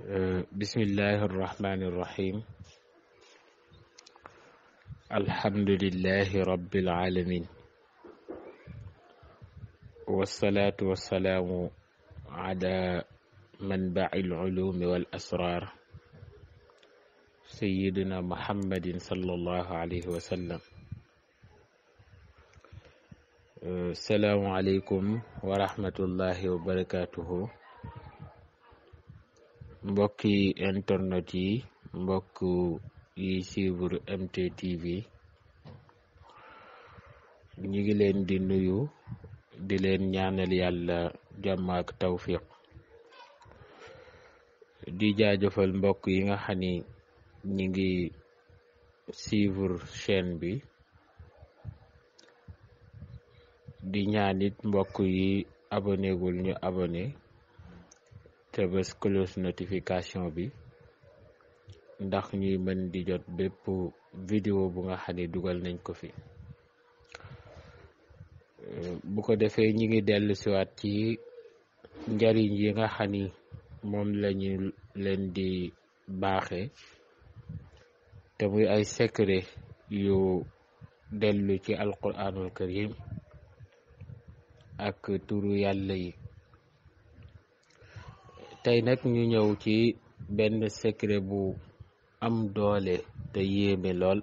bismillahi irrahmani irrahim alhamdulillahi rabbil alamin wassalaatu wassalaamu ala manbail ulumi wal asrar sayyidina muhammadin sallallahu alayhi wa sallam. Salaamu aleykum wa rahmatullahi wa barakatuhu. Mbokki internet yi, mbokk yi suivre MTTV, ñu ngi leen di nuyu di leen ñaanal yàlla jàmm ak tawfiq. di jaajëfal mbokk yi nga xam ni ñi ngi suivre chaîne bi, di ñaanit mbokk yi abonné gul ñu abonné te bés cloche notification bi ndax ñuy mën di jot bépp vidéo bu nga xam ne dugal nañ ko fi. bu ko defee ñi ngi dellu siwaat ci njariñ yi nga xam ni moom lañu leen di baaxe te muy ay secret yu dellu ci alquranul karim ak turu yàlla yi. tey nag ñu ñëw ci benn secret bu am doole te yéeme lool,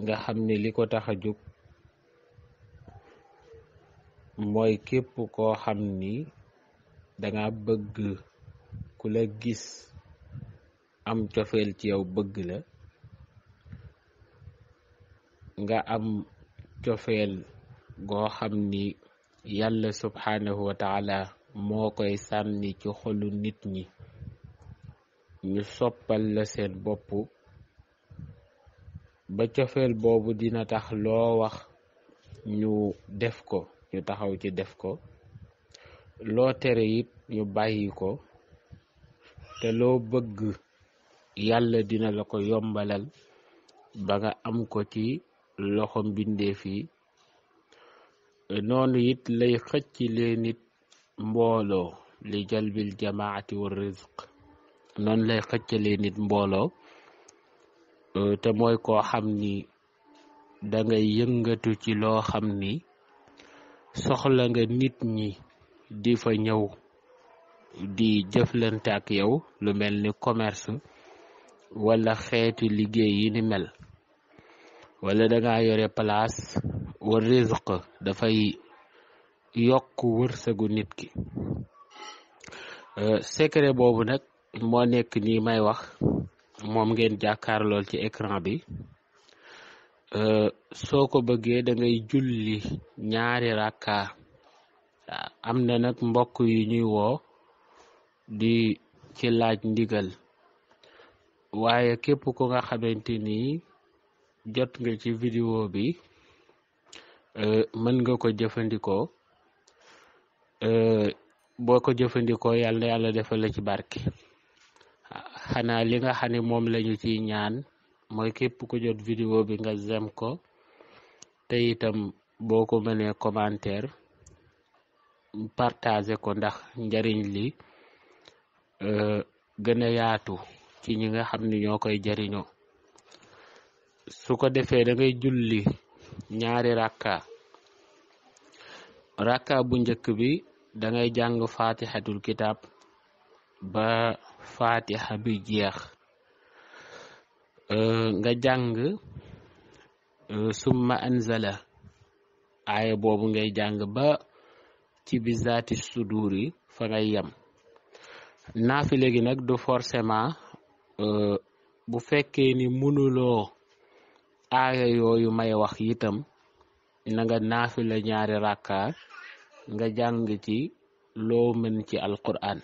nga xam ne li ko tax a jóg mooy képp koo xam ni danga bëgg ku la gis am cofeel ci yow, bëgg la nga am cofeel goo xam ni yàlla subhanahu wa taala moo koy sànni ci xolu nit ñi, ñu soppal la seen bopp ba cofeel boobu dina tax loo wax ñu def ko, ñu taxaw ci def ko, loo tere it ñu bàyyi ko, te loo bëgg yàlla dina la ko yombalal ba nga am ko ci loxo mbindeef yi. noonu it lay xëcc leen nit mbooloo li jalbil jamaati wa rizq. noonu lay xëccalee nit mbooloo te mooy koo xam ni dangay yëngatu ci loo xam ni soxla nga nit ñi di fa ñëw di jëflante ak yow, lu mel ni commerce wala xeeti liggéey yi ni mel, wala danga yore place wa rizq, dafay yokk wërsëgu nit ki. secret boobu nag moo nekk nii may wax, moom ngeen jàkkaar lool ci écran bi. soo ko bëggee da ngay julli ñaari rakka. am na nag mbokk yu ñuy woo di ci laaj ndigal, waaye képp ko nga xamante ni jot nga ci vidéo bi mën nga ko jëfandikoo. boo ko jëfandikoo yàlla defal la ci barke. xanaa li nga xam ne moom lañu ciy ñaan mooy képp ku jot vidéo bi nga zem ko, te itam boo ko mënee commentaire partager ko, ndax njariñ li gën a yaatu ci ñi nga xam ne ñoo koy jariñoo. su ko defee da ngay julli ñaari rakka bu njëkk bi da ngay jàng fatihatul kitab ba fatiha bi jeex, nga jàng summa anzala, aaya boobu ngay jàng ba ci bizaati suduri fa ngay yem. naafile gi nag du forcément bu fekkee ni mënuloo aaya yooyu may wax itam, na nga naafile ñaari rakka nga jàng ci loo mën ci alquran.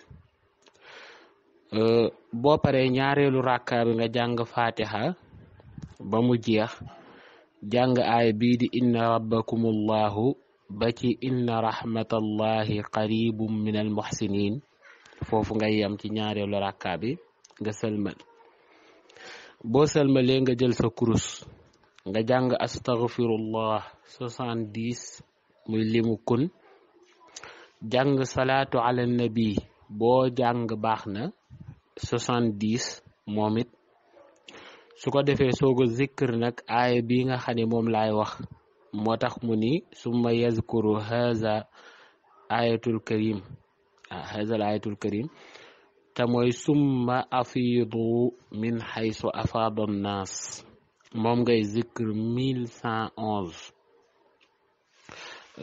boo paree ñaareelu rakka bi nga jàng fatiha ba mu jeex, jàng aaya bii di inna rabbakumullahu ba ci inna rahmatallahi qaribum min al muhsinin. foofu ngay yam ci ñaareelu rakka bi nga sëlmal. boo sëlmalee nga jël sa kurus nga jàng astaghfirullah 70 muy limu kun, jàng salaatu ala nabi boo jàng baax na 70 moom it su ko defee sooga zikr nag aaya bi nga xam ne moom laay wax moo tax mu ni summa yazkuru haza ayatul karim haza ayatul karim te mooy summa afidu min haysu afada an-nas moom ngay zikr 1111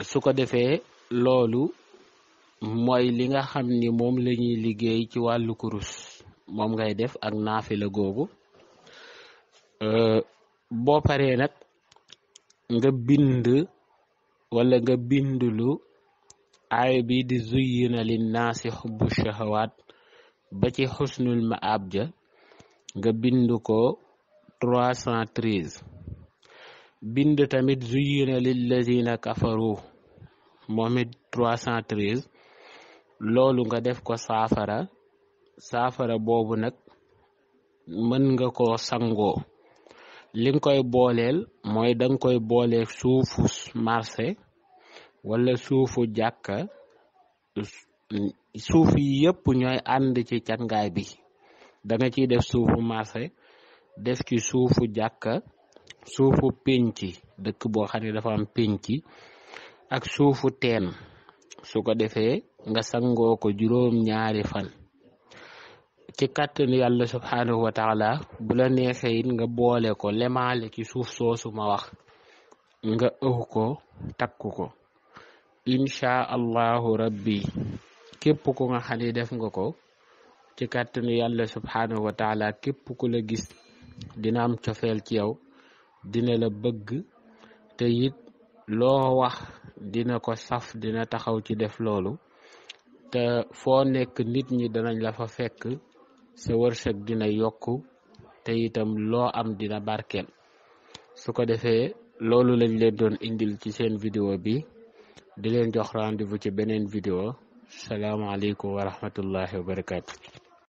su ko defee loolu mooy li nga xam ni moom la ñuy liggéey ci wàllu kurus moom ngay def ak naafila googu boo paree nag nga bind wala nga bindulu aaya bi di zuyyina linnaasi xubbu shahawaat ba ci xusnul maab ja nga bind ko 313 bind tamit zuyyina lillazina kafaru moom it 313 loolu nga def ko saafara boobu nag mën nga ko sangoo li nga koy booleel mooy danga koy booleel suufu marché wala suufu jàkka suuf yi yëpp ñooy ànd ci cangaay bi da nga ciy def suufu marché def ci suufu jàkka suufu pénc dëkk boo xam ne dafa am pénc ak suufu teen su ko defee nga sangoo ko juróom-ñaari fan ci kàttanu yàlla subhanahu wa taala bu la neexee it nga boole ko lemaale ci suuf soosu ma wax nga ëw ko takku ko insha allahu rabbi képp ku nga xam ne def nga ko ci kàttanu yàlla subhanahu wa taala képp ku la gis dina am cofeel ci yow dina la bëgg te it loo wax dina ko saf dina taxaw ci def loolu te foo nekk nit ñi danañ la fa fekk sa wërsëg dina yokku te itam loo am dina barkeel su ko defee loolu lañ leen doon indil ci seen vidéo bi di leen jox rendez-vous ci beneen vidéo salaamaaleykum wa rahmatullahi wa barakaatu